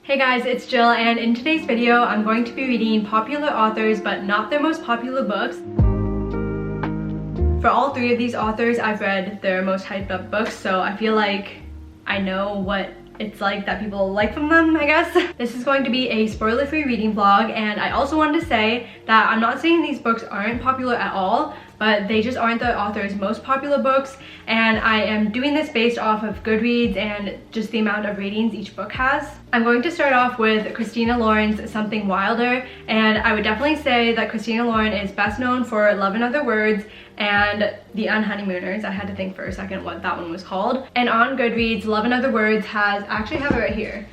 Hey guys, it's Jill, and in today's video I'm going to be reading popular authors but not their most popular books. For all three of these authors, I've read their most hyped up books, so I feel like I know what it's like that people like from them, I guess. This is going to be a spoiler-free reading vlog, and I also wanted to say that I'm not saying these books aren't popular at all, but they just aren't the author's most popular books, and I am doing this based off of Goodreads and just the amount of ratings each book has. I'm going to start off with Christina Lauren's Something Wilder, and I would definitely say that Christina Lauren is best known for Love and Other Words and The Unhoneymooners. I had to think for a second what that one was called. And on Goodreads, Love and Other Words has, I actually have it right here.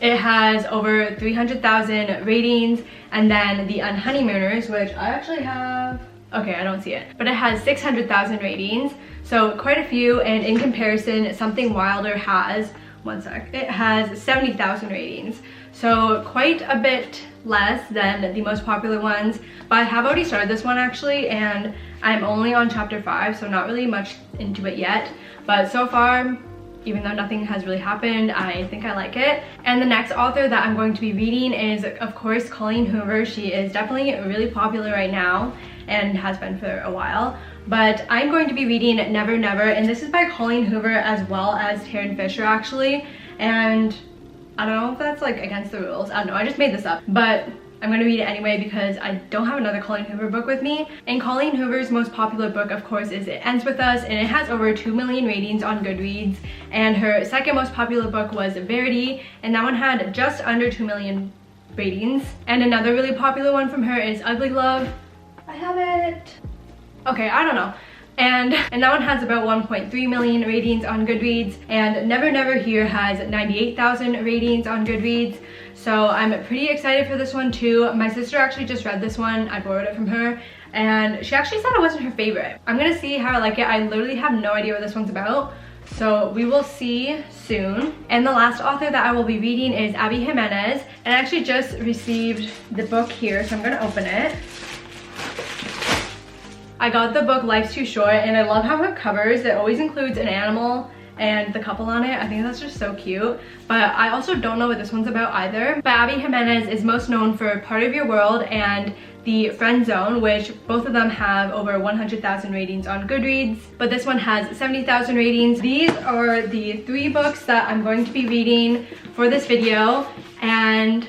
It has over 300,000 ratings, and then The Unhoneymooners, which I actually have, okay, I don't see it, but it has 600,000 ratings, so quite a few. And in comparison, Something Wilder has, one sec, it has 70,000 ratings, so quite a bit less than the most popular ones. But I have already started this one actually, and I'm only on chapter 5, so not really much into it yet, but so far, even though nothing has really happened, I think I like it. And the next author that I'm going to be reading is, of course, Colleen Hoover. She is definitely really popular right now and has been for a while, but I'm going to be reading Never Never, and this is by Colleen Hoover as well as Taryn Fisher actually. And I don't know if that's like against the rules, I don't know, I just made this up, but I'm gonna read it anyway because I don't have another Colleen Hoover book with me. And Colleen Hoover's most popular book, of course, is It Ends With Us, and it has over 2 million ratings on Goodreads. And her second most popular book was Verity, and that one had just under 2 million ratings. And another really popular one from her is Ugly Love. I have it. Okay, I don't know. And that one has about 1.3 million ratings on Goodreads, and Never Never here has 98,000 ratings on Goodreads. So I'm pretty excited for this one too. My sister actually just read this one. I borrowed it from her, and she actually said it wasn't her favorite. I'm gonna see how I like it. I literally have no idea what this one's about, so we will see soon. And the last author that I will be reading is Abby Jimenez, and I actually just received the book here, so I'm gonna open it. I got the book Life's Too Short, and I love how it covers. It always includes an animal and the couple on it. I think that's just so cute. But I also don't know what this one's about either. But Abby Jimenez is most known for Part of Your World and The Friend Zone, which both of them have over 100,000 ratings on Goodreads. But this one has 70,000 ratings. These are the 3 books that I'm going to be reading for this video, and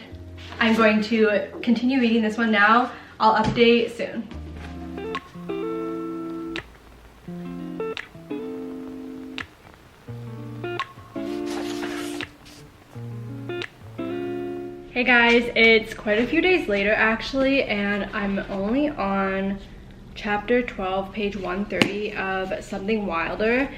I'm going to continue reading this one now. I'll update soon. Hey guys, it's quite a few days later actually, and I'm only on chapter 12, page 130 of Something Wilder.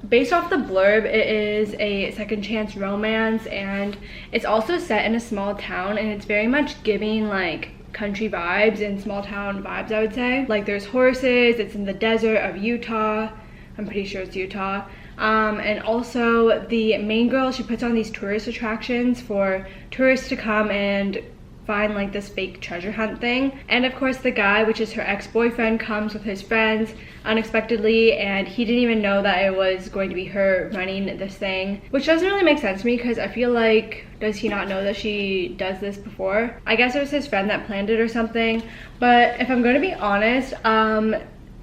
Based off the blurb, it is a second chance romance, and it's also set in a small town, and it's very much giving like country vibes and small town vibes, I would say. Like there's horses, it's in the desert of Utah. I'm pretty sure it's Utah. And also the main girl, she puts on these tourist attractions for tourists to come and find like this fake treasure hunt thing. And of course the guy, which is her ex-boyfriend, comes with his friends unexpectedly, and he didn't even know that it was going to be her running this thing, which doesn't really make sense to me because I feel like, does he not know that she does this before? I guess it was his friend that planned it or something. But if I'm going to be honest,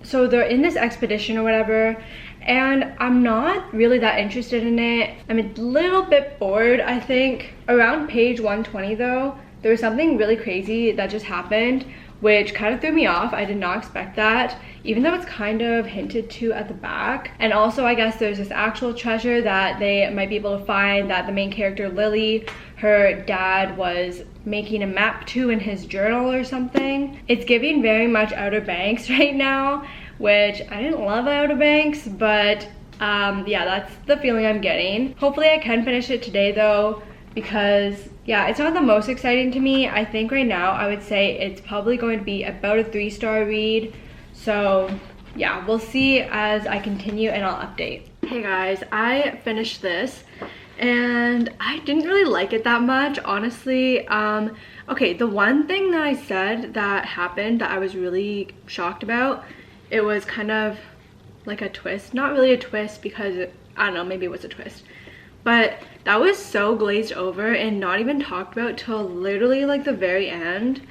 so they're in this expedition or whatever, and I'm not really that interested in it. I'm a little bit bored, I think. Around page 120 though, there was something really crazy that just happened, which kind of threw me off. I did not expect that, even though it's kind of hinted to at the back. And also I guess there's this actual treasure that they might be able to find, that the main character Lily, her dad was making a map to in his journal or something. It's giving very much Outer Banks right now, which I didn't love Outer Banks, but yeah, that's the feeling I'm getting. Hopefully I can finish it today though, because yeah, it's not the most exciting to me. I think right now I would say it's probably going to be about a 3-star read. So yeah, we'll see as I continue, and I'll update. Hey guys, I finished this and I didn't really like it that much, honestly. Okay, the one thing that I said that happened that I was really shocked about, it was kind of like a twist. Not really a twist because, I don't know, maybe it was a twist. but that was so glazed over and not even talked about till literally like the very end,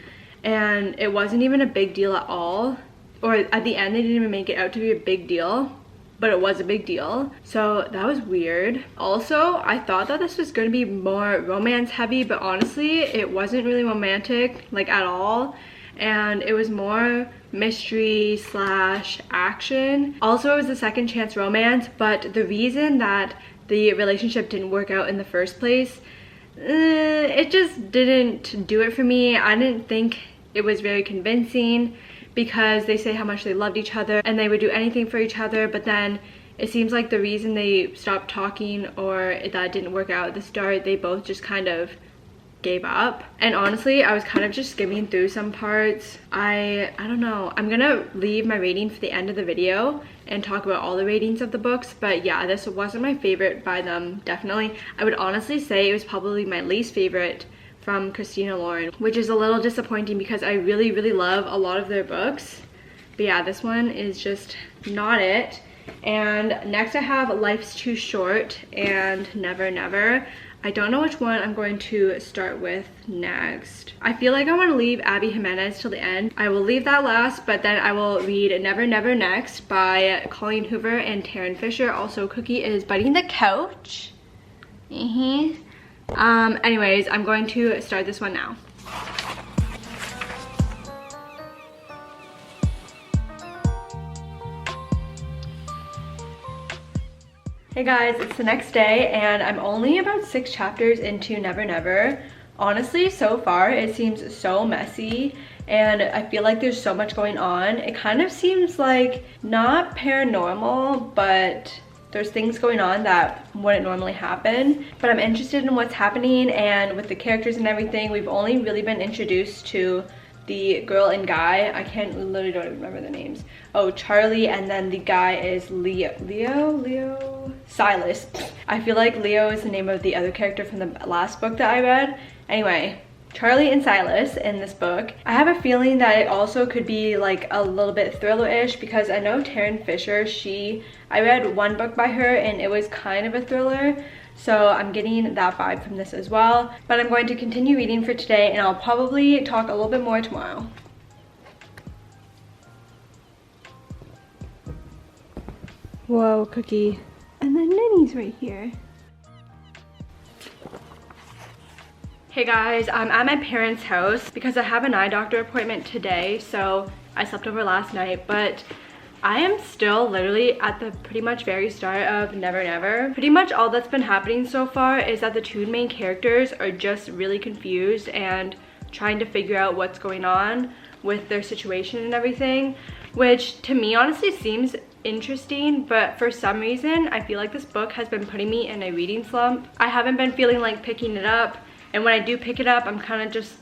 and it wasn't even a big deal at all, or at the end they didn't even make it out to be a big deal, but it was a big deal. So that was weird. Also, I thought that this was going to be more romance heavy, but honestly it wasn't really romantic like at all, and it was more mystery slash action. Also, it was a second chance romance, but the reason that the relationship didn't work out in the first place, it just didn't do it for me. I didn't think it was very convincing, because they say how much they loved each other and they would do anything for each other, but then it seems like the reason they stopped talking or that didn't work out at the start, they both just kind of gave up. And honestly, I was kind of just skimming through some parts. I don't know. I'm gonna leave my rating for the end of the video and talk about all the ratings of the books, but yeah, this wasn't my favorite by them, definitely. I would honestly say it was probably my least favorite from Christina Lauren, which is a little disappointing because I really love a lot of their books. But yeah, this one is just not it. And next I have Life's Too Short and Never Never. I don't know which one I'm going to start with next. I feel like I want to leave Abby Jimenez till the end. I will leave that last, but then I will read Never Never next by Colleen Hoover and Taryn Fisher. Also, Cookie is biting the couch. Anyways, I'm going to start this one now. Hey guys, it's the next day and I'm only about 6 chapters into Never Never. Honestly, so far it seems so messy and I feel like there's so much going on. It kind of seems like not paranormal, but there's things going on that wouldn't normally happen. But I'm interested in what's happening, and with the characters and everything, we've only really been introduced to the girl and guy. I literally don't even remember the names. Oh, Charlie, and then the guy is Leo? Silas. I feel like Leo is the name of the other character from the last book that I read. Anyway, Charlie and Silas in this book. I have a feeling that it also could be like a little bit thriller-ish, because I know Taryn Fisher, I read one book by her and it was kind of a thriller. So I'm getting that vibe from this as well. But I'm going to continue reading for today and I'll probably talk a little bit more tomorrow. Whoa, Cookie. And then Ninny's right here. Hey guys, I'm at my parents' house because I have an eye doctor appointment today, so I slept over last night, but I am still literally at the pretty much very start of Never Never. Pretty much all that's been happening so far is that the two main characters are just really confused and trying to figure out what's going on with their situation and everything, which to me honestly seems interesting, but for some reason I feel like this book has been putting me in a reading slump. I haven't been feeling like picking it up, and when I do pick it up, I'm kind of just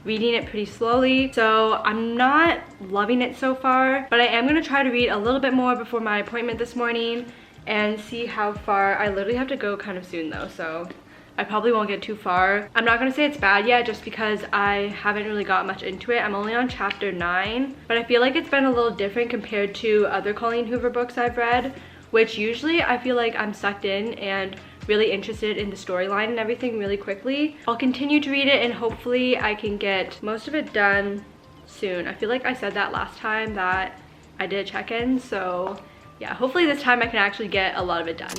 reading it pretty slowly, so I'm not loving it so far, but I am going to try to read a little bit more before my appointment this morning and see how far. I literally have to go kind of soon though, so I probably won't get too far. I'm not going to say it's bad yet just because I haven't really got much into it. I'm only on chapter 9, but I feel like it's been a little different compared to other Colleen Hoover books I've read, which usually I feel like I'm sucked in and really interested in the storyline and everything really quickly. I'll continue to read it and hopefully I can get most of it done soon. I feel like I said that last time that I did a check-in, so yeah, hopefully this time I can actually get a lot of it done.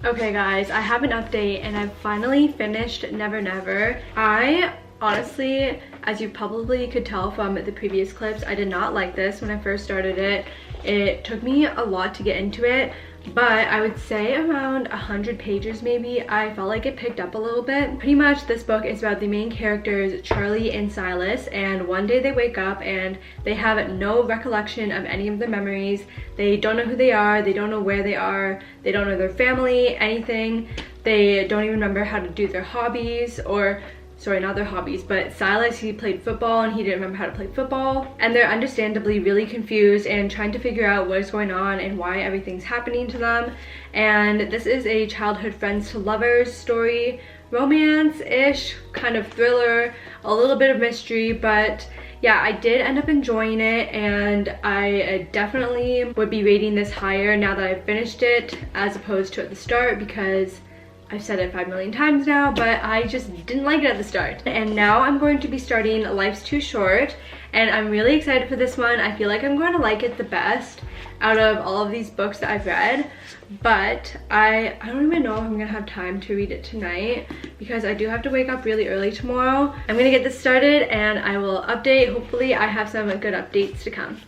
Okay guys, I have an update and I've finally finished Never Never. I honestly, as you probably could tell from the previous clips, I did not like this when I first started it. It took me a lot to get into it, but I would say around 100 pages maybe, I felt like it picked up a little bit. Pretty much this book is about the main characters, Charlie and Silas, and one day they wake up and they have no recollection of any of their memories. They don't know who they are, they don't know where they are, they don't know their family, anything. They don't even remember how to do their hobbies, or sorry, not their hobbies, but Silas, he played football and he didn't remember how to play football. And they're understandably really confused and trying to figure out what is going on and why everything's happening to them. And this is a childhood friends to lovers story, romance-ish, kind of thriller, a little bit of mystery, but yeah, I did end up enjoying it, and I definitely would be rating this higher now that I've finished it as opposed to at the start, because I've said it 5 million times now, but I just didn't like it at the start. And now I'm going to be starting Life's Too Short, and I'm really excited for this one. I feel like I'm going to like it the best out of all of these books that I've read, but I don't even know if I'm gonna have time to read it tonight because I do have to wake up really early tomorrow. I'm gonna get this started and I will update. Hopefully I have some good updates to come.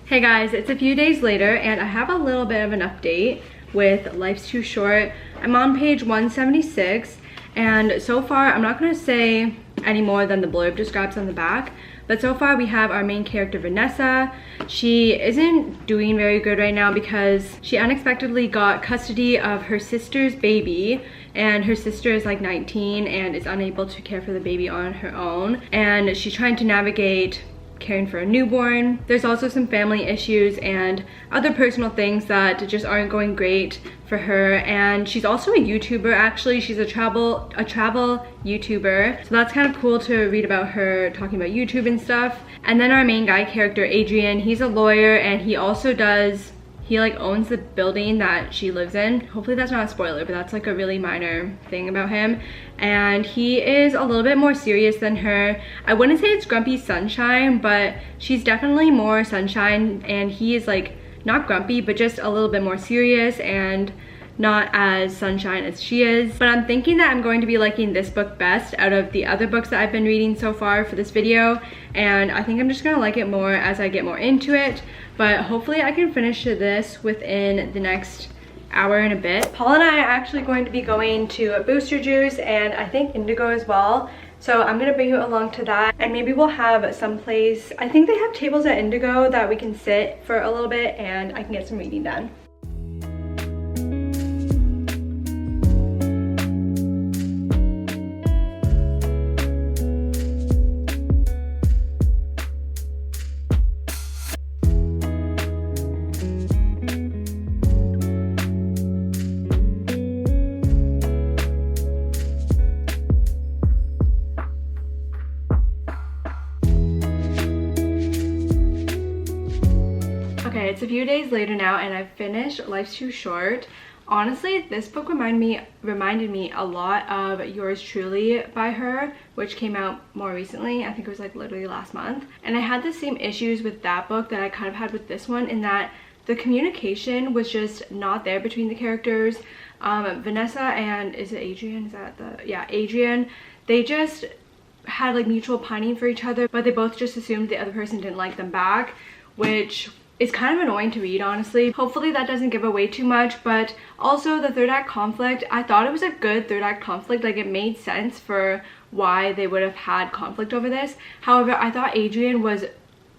Hey guys, it's a few days later and I have a little bit of an update with Life's Too Short. I'm on page 176, and so far I'm not going to say any more than the blurb describes on the back, but so far we have our main character Vanessa. She isn't doing very good right now because she unexpectedly got custody of her sister's baby, and her sister is like 19 and is unable to care for the baby on her own, and she's trying to navigate caring for a newborn. There's also some family issues and other personal things that just aren't going great for her, and she's also a YouTuber. Actually, she's a travel YouTuber, so that's kind of cool to read about her talking about YouTube and stuff. And then our main guy character Adrian, he's a lawyer, and he also like owns the building that she lives in. Hopefully that's not a spoiler, but that's like a really minor thing about him. And he is a little bit more serious than her. I wouldn't say it's grumpy sunshine, but she's definitely more sunshine, and he is like not grumpy, but just a little bit more serious and not as sunshine as she is. But I'm thinking that I'm going to be liking this book best out of the other books that I've been reading so far for this video, and I think I'm just gonna like it more as I get more into it. But hopefully I can finish this within the next hour and a bit. Paul and I are actually going to be going to Booster Juice and I think Indigo as well. So I'm gonna bring you along to that, and maybe we'll have some place. I think they have tables at Indigo that we can sit for a little bit and I can get some reading done. Okay, it's a few days later now and I've finished Life's Too Short. Honestly, this book reminded me a lot of Yours Truly by her, which came out more recently. I think it was like literally last month. And I had the same issues with that book that I kind of had with this one, in that the communication was just not there between the characters. Vanessa and, is it Adrian? Is that the, yeah, Adrian. They just had like mutual pining for each other, but they both just assumed the other person didn't like them back, which is kind of annoying to read, honestly. Hopefully that doesn't give away too much, but also the third act conflict, I thought it was a good third act conflict. Like, it made sense for why they would have had conflict over this. However, I thought Adrian was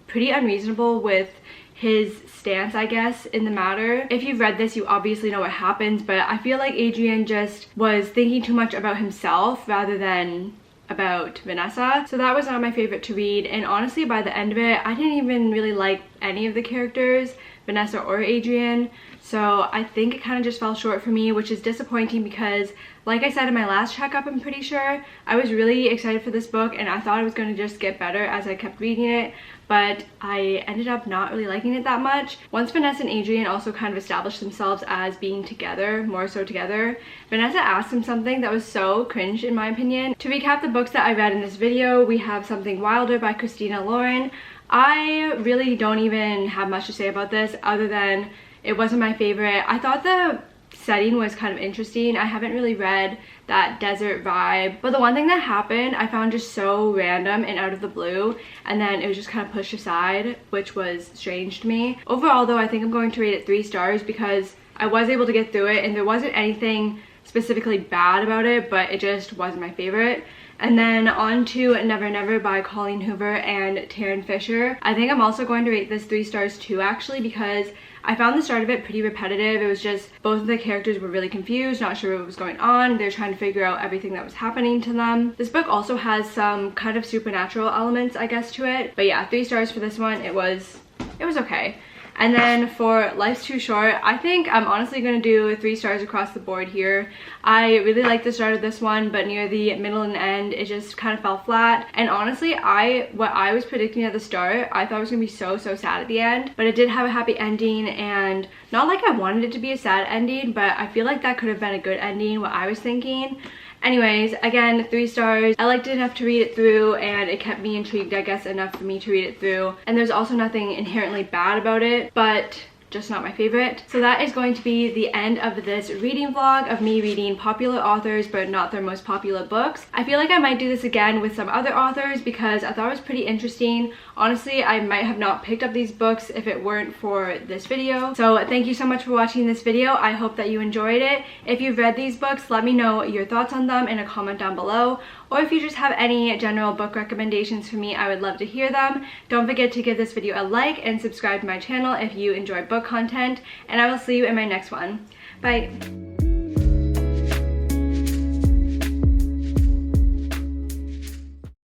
pretty unreasonable with his stance, I guess, in the matter. If you've read this, you obviously know what happens, but I feel like Adrian just was thinking too much about himself rather than about Vanessa. So that was not my favorite to read, and honestly by the end of it I didn't even really like any of the characters, Vanessa or Adrian. So I think it kind of just fell short for me, which is disappointing because, like I said in my last checkup, I'm pretty sure I was really excited for this book and I thought it was going to just get better as I kept reading it, but I ended up not really liking it that much. Once Vanessa and Adrian also kind of established themselves as being together, more so together, Vanessa asked him something that was so cringe in my opinion. To recap the books that I read in this video, we have Something Wilder by Christina Lauren. I really don't even have much to say about this other than it wasn't my favorite. I thought the setting was kind of interesting. I haven't really read that desert vibe, but the one thing that happened I found just so random and out of the blue, and then it was just kind of pushed aside, which was strange to me. Overall though, I think I'm going to rate it 3 stars because I was able to get through it and there wasn't anything specifically bad about it, but it just wasn't my favorite. And then on to Never Never by Colleen Hoover and Taryn Fisher. I think I'm also going to rate this 3 stars too, actually, because I found the start of it pretty repetitive. It was just both of the characters were really confused, not sure what was going on. They're trying to figure out everything that was happening to them. This book also has some kind of supernatural elements, I guess, to it. But yeah, 3 stars for this one. It was okay. And then for Life's Too Short, I think I'm honestly gonna do 3 stars across the board here. I really like the start of this one, but near the middle and end, it just kind of fell flat. And honestly, what I was predicting at the start, I thought it was gonna be so sad at the end, but it did have a happy ending, and not like I wanted it to be a sad ending, but I feel like that could have been a good ending, what I was thinking. Anyways, again, 3 stars. I liked it enough to read it through, and it kept me intrigued, I guess, enough for me to read it through. And there's also nothing inherently bad about it, but just not my favorite. So that is going to be the end of this reading vlog of me reading popular authors but not their most popular books. I feel like I might do this again with some other authors because I thought it was pretty interesting. Honestly, I might have not picked up these books if it weren't for this video. So thank you so much for watching this video. I hope that you enjoyed it. If you've read these books, let me know your thoughts on them in a comment down below. Or if you just have any general book recommendations for me, I would love to hear them. Don't forget to give this video a like and subscribe to my channel if you enjoy book content. And I will see you in my next one. Bye!